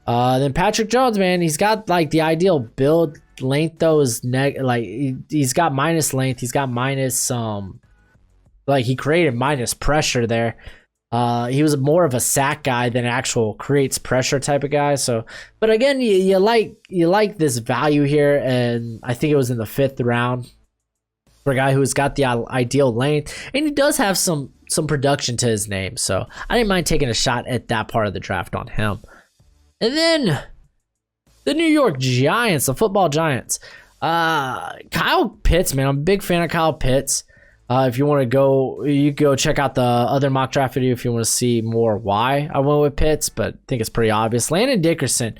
A: Then Patrick Jones, man, he's got like the ideal build. Length though is he's got minus length. He's got minus he created minus pressure there. He was more of a sack guy than actual creates pressure type of guy. So, but again, you like this value here, and I think it was in the 5th round for a guy who's got the ideal length, and he does have some production to his name. So I didn't mind taking a shot at that part of the draft on him. And then the New York Giants, the football Giants. Kyle Pitts, man, I'm a big fan of Kyle Pitts. If you want to go, you go check out the other mock draft video if you want to see more why I went with Pitts, but I think it's pretty obvious. Landon Dickerson,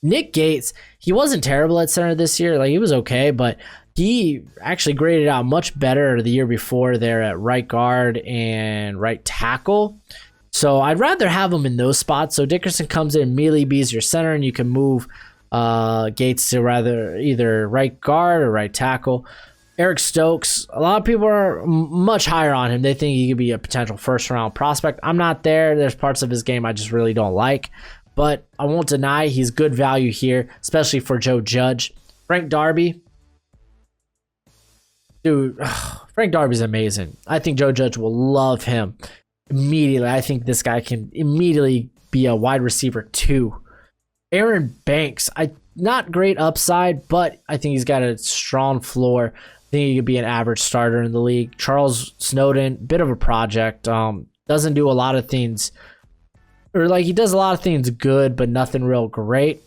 A: Nick Gates, he wasn't terrible at center this year. Like, he was okay, but he actually graded out much better the year before there at right guard and right tackle. So I'd rather have him in those spots. So Dickerson comes in, immediately be your center, and you can move Gates to either right guard or right tackle. Eric Stokes, a lot of people are much higher on him. They think he could be a potential first-round prospect. I'm not there. There's parts of his game I just really don't like. But I won't deny he's good value here, especially for Joe Judge. Frank Darby. Dude, Frank Darby's amazing. I think Joe Judge will love him immediately. I think this guy can immediately be a wide receiver 2. Aaron Banks, not great upside, but I think he's got a strong floor. I think he could be an average starter in the league. Charles Snowden, bit of a project. Doesn't do a lot of things, or like he does a lot of things good, but nothing real great.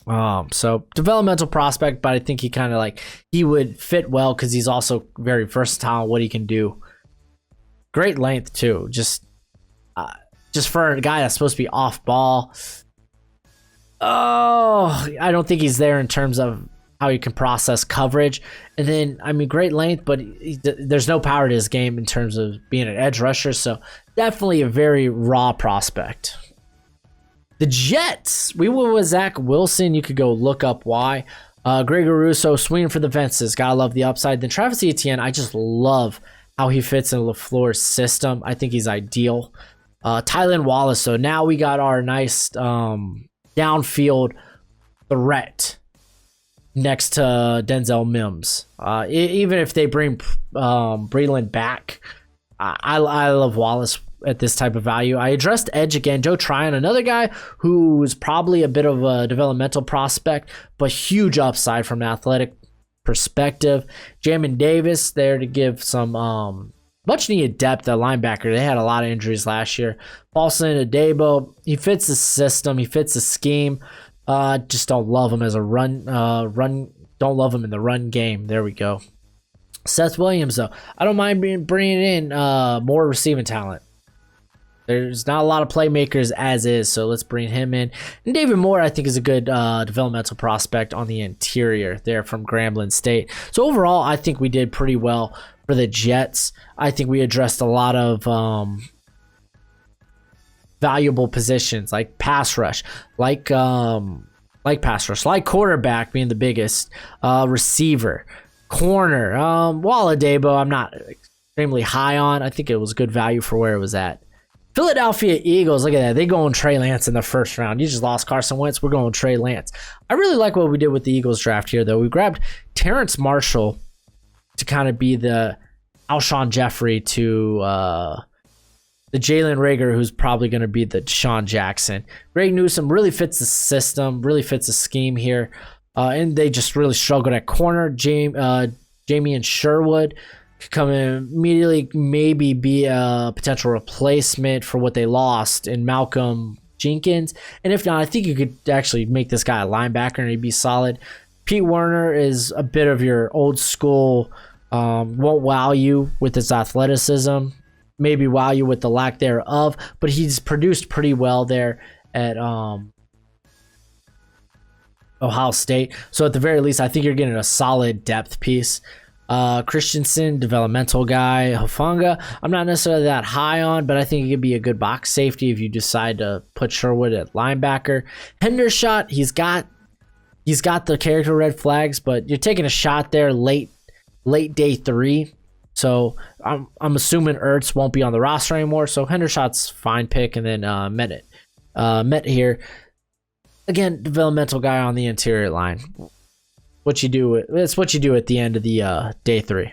A: So developmental prospect, but I think he would fit well because he's also very versatile in what he can do. Great length too. Just for a guy that's supposed to be off ball. Oh, I don't think he's there in terms of how he can process coverage. And then, I mean, great length, but there's no power to his game in terms of being an edge rusher. So definitely a very raw prospect. The Jets, we went with Zach Wilson. You could go look up why. Gregory Rousseau, swinging for the fences. Gotta love the upside. Then Travis Etienne, I just love how he fits in LaFleur's system. I think he's ideal. Tylan Wallace, so now we got our nice downfield threat next to Denzel Mims. Even if they bring Breland back, I love Wallace at this type of value. I addressed edge again. Joe Tryon, another guy who's probably a bit of a developmental prospect, but huge upside from an athletic perspective. Jamin Davis there to give some much needed depth at linebacker. They had a lot of injuries last year. Paulson Adebo, he fits the system, he fits the scheme. Just don't love him as a run. Don't love him in the run game. There we go. Seth Williams, though, I don't mind bringing in more receiving talent. There's not a lot of playmakers as is, so let's bring him in. And David Moore, I think, is a good developmental prospect on the interior there from Grambling State. So overall, I think we did pretty well for the Jets. I think we addressed a lot of valuable positions like pass rush, like quarterback being the biggest, receiver, corner. Walla Debo, I'm not extremely high on. I think it was good value for where it was at. Philadelphia Eagles, look at that. They going Trey Lance in the first round. You just lost Carson Wentz. We're going Trey Lance. I really like what we did with the Eagles draft here, though. We grabbed Terrence Marshall to kind of be the Alshon Jeffrey to the Jalen Reagor, who's probably going to be the Deshaun Jackson. Greg Newsome really fits the system, really fits the scheme here. And they just really struggled at corner. Jamie Sherwood could come in immediately, maybe be a potential replacement for what they lost in Malcolm Jenkins. And if not, I think you could actually make this guy a linebacker and he'd be solid. Pete Werner is a bit of your old school, won't wow you with his athleticism, maybe wow you with the lack thereof, but he's produced pretty well there at Ohio State. So at the very least, I think you're getting a solid depth piece. Christensen, developmental guy. Hufanga, I'm not necessarily that high on, but I think he could be a good box safety if you decide to put Sherwood at linebacker. Hendershot, he's got the character red flags, but you're taking a shot there late late day 3. So I'm assuming Ertz won't be on the roster anymore. So Hendershot's fine pick, and then Met here. Again, developmental guy on the interior line. It's what you do at the end of the day 3.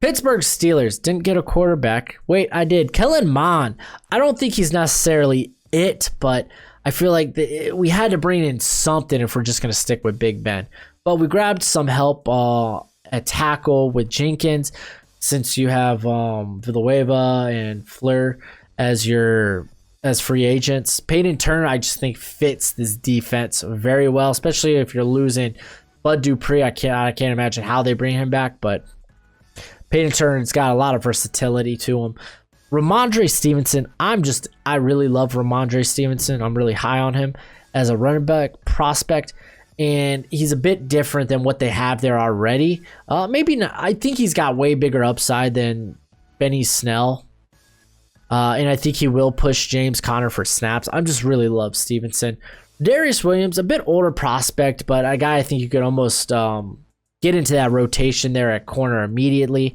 A: Pittsburgh Steelers didn't get a quarterback. Wait, I did. Kellen Mond. I don't think he's necessarily it, but I feel like we had to bring in something if we're just going to stick with Big Ben. But we grabbed some help at tackle with Jenkins, since you have Villanueva and Fleur as free agents. Peyton Turner, I just think, fits this defense very well, especially if you're losing Bud Dupree. I can't imagine how they bring him back, but Peyton Turner's got a lot of versatility to him. Ramondre Stevenson, I really love Ramondre Stevenson. I'm really high on him as a running back prospect, and he's a bit different than what they have there already. Maybe not. I think he's got way bigger upside than Benny Snell, and I think he will push James Conner for snaps. I just really love Stevenson. Darius Williams, a bit older prospect, but a guy I think you could almost get into that rotation there at corner immediately.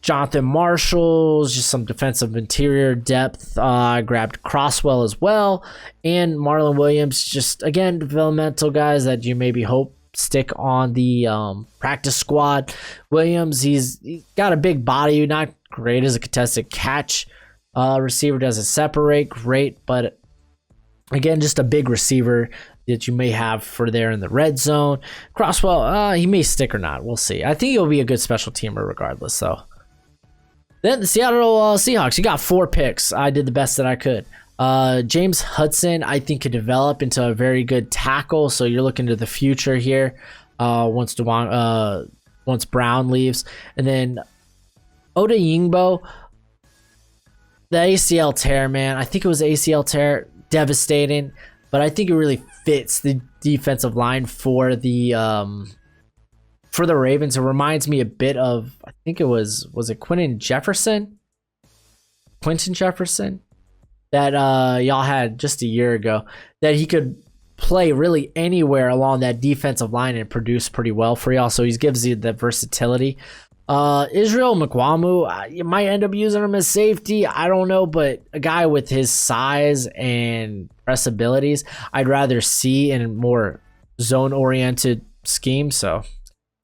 A: Jonathan Marshall's just some defensive interior depth. I grabbed Crosswell as well. And Marlon Williams, just, again, developmental guys that you maybe hope stick on the practice squad. Williams, he's got a big body, not great as a contested catch. Receiver doesn't separate great, but again, just a big receiver that you may have for there in the red zone. Crosswell, he may stick or not. We'll see. I think he'll be a good special teamer regardless, though. Then the Seattle Seahawks, you got 4 picks. I did the best that I could. James Hudson, I think, could develop into a very good tackle. So you're looking to the future here once Brown leaves. And then Oda Yingbo, the ACL tear, man. I think it was ACL tear, devastating. But I think it really fits the defensive line for the Ravens. It reminds me a bit of, I think it was it Quentin Jefferson that y'all had just a year ago, that he could play really anywhere along that defensive line and produce pretty well for y'all. So he gives you the versatility. Israel Mukwamu, you might end up using him as safety. I don't know, but a guy with his size and press abilities, I'd rather see in a more zone-oriented scheme. So,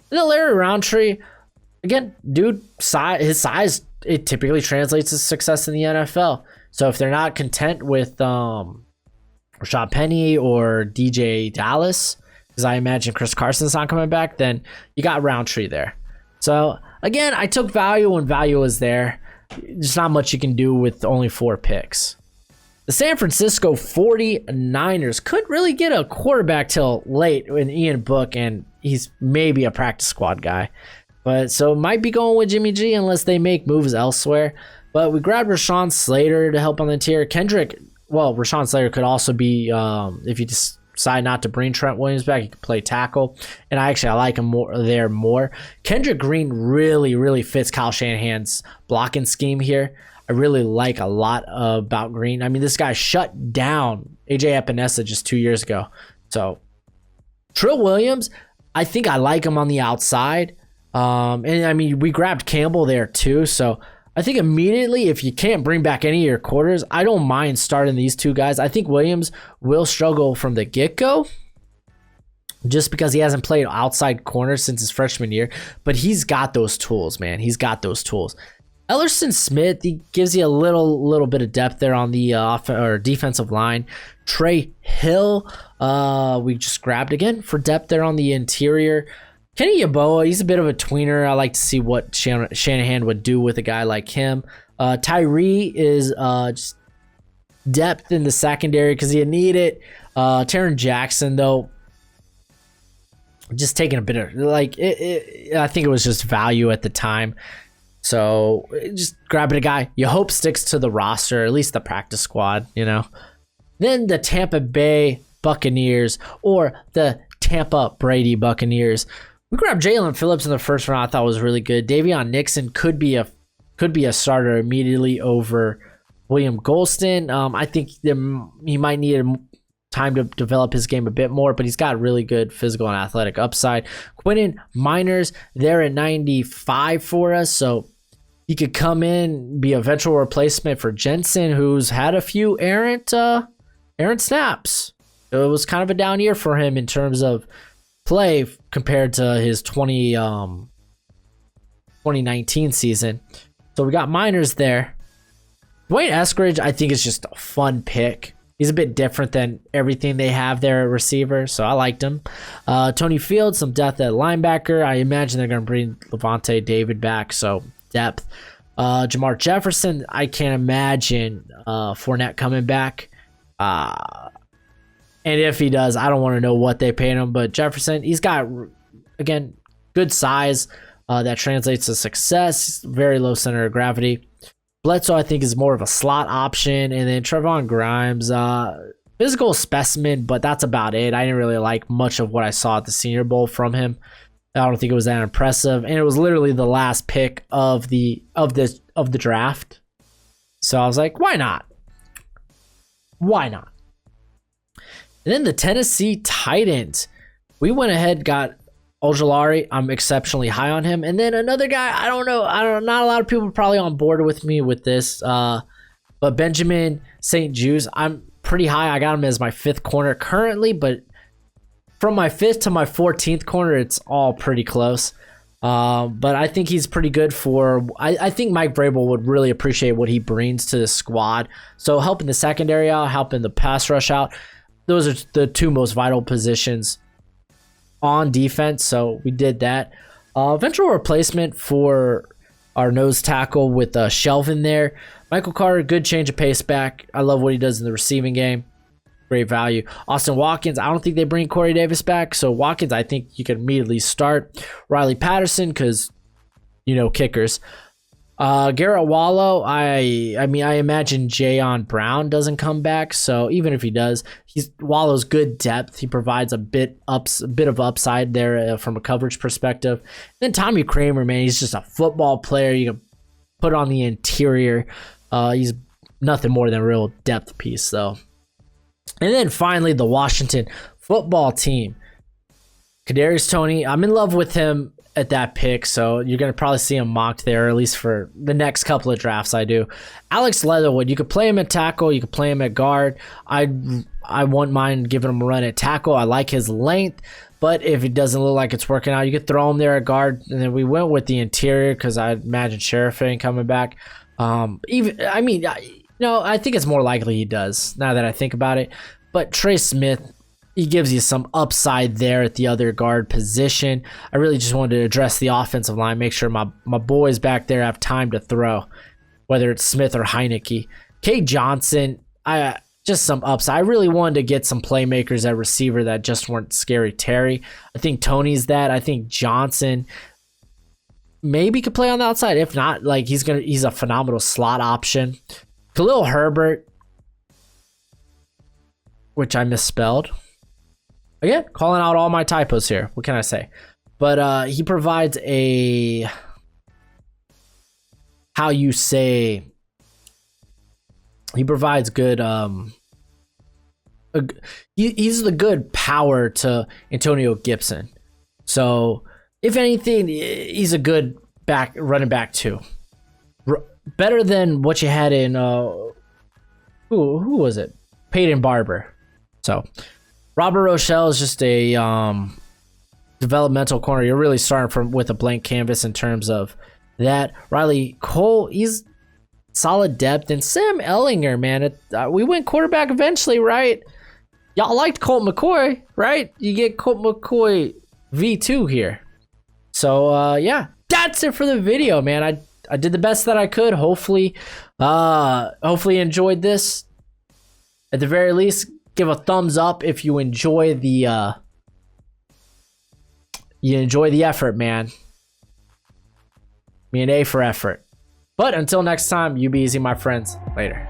A: and then Larry Roundtree, again, dude, his size, it typically translates to success in the NFL. So if they're not content with Rashad Penny or DJ Dallas, because I imagine Chris Carson's not coming back, then you got Roundtree there. So again, I took value when value was there. There's not much you can do with only 4 picks. The San Francisco 49ers couldn't really get a quarterback till late in Ian Book, and he's maybe a practice squad guy. But so might be going with Jimmy G unless they make moves elsewhere. But we grabbed Rashawn Slater to help on the interior. Rashawn Slater could also be, if you decide not to bring Trent Williams back, he could play tackle. And I like him more. Kendrick Green really, really fits Kyle Shanahan's blocking scheme here. I really like a lot about Green. I mean, this guy shut down AJ Epinesa just 2 years ago. So Trill Williams, I think I like him on the outside. And I mean, we grabbed Campbell there too. So I think immediately, if you can't bring back any of your quarters, I don't mind starting these 2 guys. I think Williams will struggle from the get-go just because he hasn't played outside corner since his freshman year. But he's got those tools, man. He's got those tools. Ellerson Smith, he gives you a little bit of depth there on the defensive line. Trey Hill, we just grabbed again for depth there on the interior. Kenny Yeboah, he's a bit of a tweener. I like to see what Shanahan would do with a guy like him. Tyree is just depth in the secondary because you need it. Taron Jackson, though, just taking a bit of, I think it was just value at the time. So just grabbing a guy you hope sticks to the roster, at least the practice squad, you know. Then the Tampa Bay Buccaneers, or the Tampa Brady Buccaneers. We grabbed Jalen Phillips in the first round. I thought was really good. Davion Nixon could be a starter immediately over William Golston. I think he might need time to develop his game a bit more, but he's got really good physical and athletic upside. Quinton Miners, they're at 95 for us, so he could come in, be a eventual replacement for Jensen, who's had a few errant snaps. It was kind of a down year for him in terms of play compared to his 2019 season. So we got Miners there. Dwayne Eskridge, I think, is just a fun pick. He's a bit different than everything they have there at receiver, so I liked him. Tony Fields, some depth at linebacker. I imagine they're going to bring Levante David back, so depth. Jamar Jefferson, I can't imagine Fournette coming back. And if he does, I don't want to know what they paid him, but Jefferson, he's got, again, good size that translates to success, very low center of gravity. Bledsoe, I think, is more of a slot option. And then Trevon Grimes, physical specimen, but that's about it. I didn't really like much of what I saw at the Senior Bowl from him. I don't think it was that impressive. And it was literally the last pick of the draft. So I was like, why not? Why not? And then the Tennessee Titans. We went ahead, got Ojulari. I'm exceptionally high on him. And then another guy, I don't know, not a lot of people are probably on board with me with this. But Benjamin St. Juice, I'm pretty high. I got him as my 5th corner currently, but from my 5th to my 14th corner, it's all pretty close. But I think he's pretty good for, I think Mike Vrabel would really appreciate what he brings to the squad. So helping the secondary out, helping the pass rush out. Those are the 2 most vital positions on defense, so we did that. Eventual replacement for our nose tackle with Shelvin there. Michael Carter, good change of pace back. I love what he does in the receiving game. Great value. Austin Watkins, I don't think they bring Corey Davis back, so Watkins, I think you can immediately start. Riley Patterson, because, kickers. Garrett Wallow, I imagine Jayon Brown doesn't come back, so even if he does, Wallow's good depth. He provides a bit of upside there from a coverage perspective. Then Tommy Kramer, man, he's just a football player. You can put on the interior. He's nothing more than a real depth piece, though. And then finally, the Washington football team. Kadarius Toney, I'm in love with him at that pick, so you're going to probably see him mocked there, at least for the next couple of drafts I do. Alex Leatherwood, you could play him at tackle, you could play him at guard. I wouldn't mind giving him a run at tackle. I like his length, but if it doesn't look like it's working out, you could throw him there at guard. And then we went with the interior because I imagine Sheriff ain't coming back. I think it's more likely he does now that I think about it. But Trey Smith, he gives you some upside there at the other guard position. I really just wanted to address the offensive line, make sure my boys back there have time to throw, whether it's Smith or Heineke. Cade Johnson, just some upside. I really wanted to get some playmakers at receiver that just weren't Scary Terry. I think Tony's that. I think Johnson maybe could play on the outside. If not, he's a phenomenal slot option. Khalil Herbert, which I misspelled. Again, calling out all my typos here. What can I say? But he provides he's good he's the good power to Antonio Gibson. So if anything, he's a good running back too. Better than what you had in who was it? Peyton Barber. So Robert Rochelle is just a developmental corner. You're really starting with a blank canvas in terms of that. Riley Cole, he's solid depth. And Sam Ellinger, man, we went quarterback eventually, right? Y'all liked Colt McCoy, right? You get Colt McCoy V2 here. So, yeah, that's it for the video, man. I did the best that I could. Hopefully you enjoyed this. At the very least, give a thumbs up if you enjoy the effort, man. Me an A for effort. But until next time, you be easy, my friends. Later.